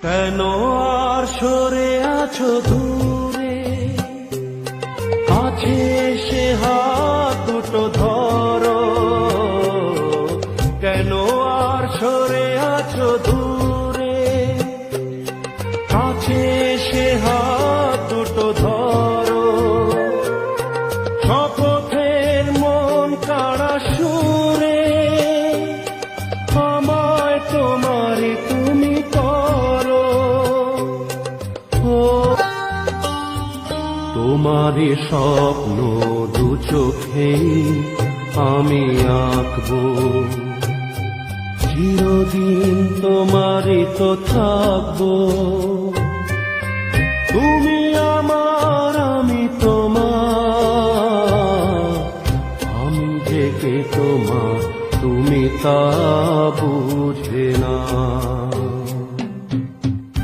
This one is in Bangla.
কেন আর সরে আছো দূরে, কাছে এসে হাত দুটো ধরো। কেন আর সরে আছো দূরে, কাছে এসে হাত দুটো ধরো। শপথের মন কাড়া সুরে আমায় তোমারই তুমি করো। তোমারই স্বপ্ন দু চোখে আমি আঁকবো, চিরদিন তোমারই তো থাকবো। তুমি আমার আমি তোমার, আমি যে কে তোমার তুমি তা।